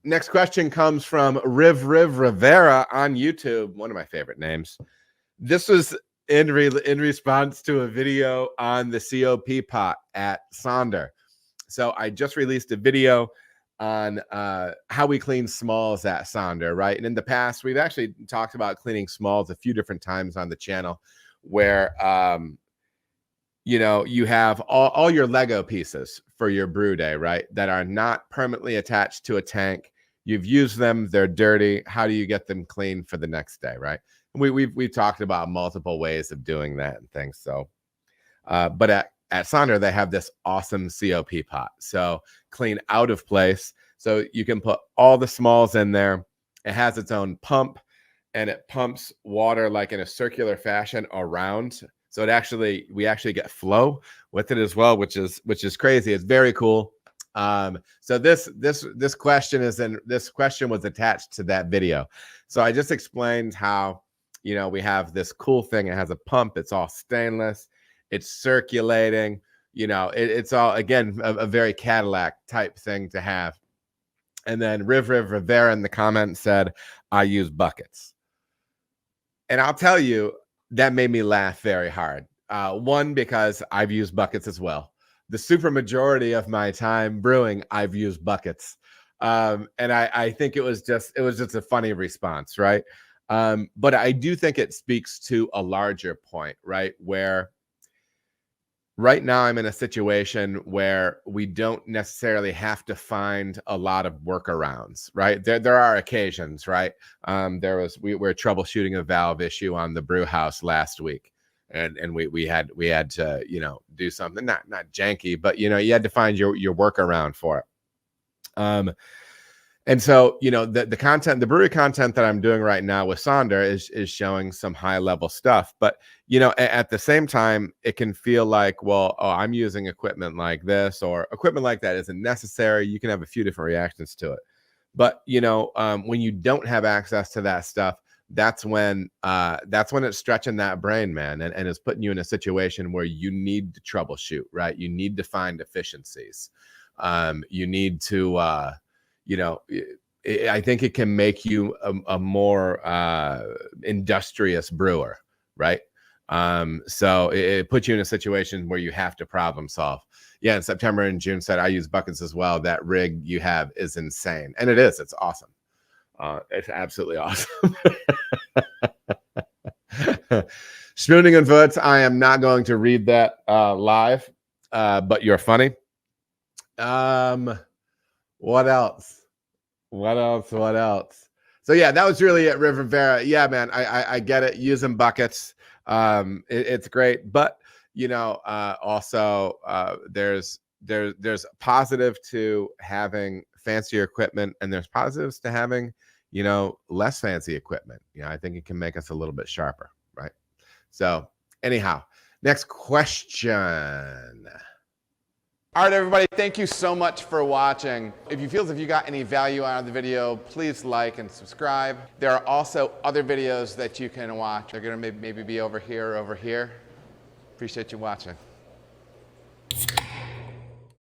Next question comes from Riv Rivera on YouTube. One of my favorite names. This was in response to a video on the COP pot at Sonder. So I just released a video on how we clean smalls at Sonder, right? And in the past, we've actually talked about cleaning smalls a few different times on the channel where, you know, you have all your Lego pieces for your brew day, right? That are not permanently attached to a tank. You've used them, they're dirty. How do you get them clean for the next day, right? We've talked about multiple ways of doing that and things. So, but at Sonder, they have this awesome COP pot. So clean out of place. So you can put all the smalls in there. It has its own pump and it pumps water like in a circular fashion around. So we actually get flow with it as well, which is crazy. It's very cool. So this question was attached to that video. So I just explained how, you know, we have this cool thing. It has a pump. It's all stainless. It's circulating. You know, it's all, again, a very Cadillac type thing to have. And then Riv Rivera in the comments said, I use buckets. And I'll tell you, that made me laugh very hard. One, because I've used buckets as well. The super majority of my time brewing, I've used buckets. And I think it was just a funny response, right? But I do think it speaks to a larger point, right? Where right now I'm in a situation where we don't necessarily have to find a lot of workarounds, right? There are occasions, right? We were troubleshooting a valve issue on the brew house last week. And we had to, you know, do something not janky, but, you know, you had to find your workaround for it. And so, you know, the brewery content that I'm doing right now with Sonder is showing some high level stuff. But, you know, at the same time, it can feel like, well, oh, I'm using equipment like this or equipment like that isn't necessary. You can have a few different reactions to it. But, you know, when you don't have access to that stuff, that's when it's stretching that brain, man, and is putting you in a situation where you need to troubleshoot, right? You need to find efficiencies. You need to, you know, I think it can make you a more industrious brewer, right? So it puts you in a situation where you have to problem solve. Yeah, in September and June said, I use buckets as well. That rig you have is insane. And it is. It's awesome. It's absolutely awesome. Spooning and Wurz, I am not going to read that live, but you're funny. What else? So yeah, that was really it, Riv Rivera. Yeah, man, I get it. Using buckets, it's great, but you know, also there's positive to having fancier equipment, and there's positives to having, you know, less fancy equipment. You know, I think it can make us a little bit sharper, right? So anyhow, next question. All right, everybody, thank you so much for watching. If you feel as if you got any value out of the video, please like and subscribe. There are also other videos that you can watch. They're gonna maybe be over here or over here. Appreciate you watching.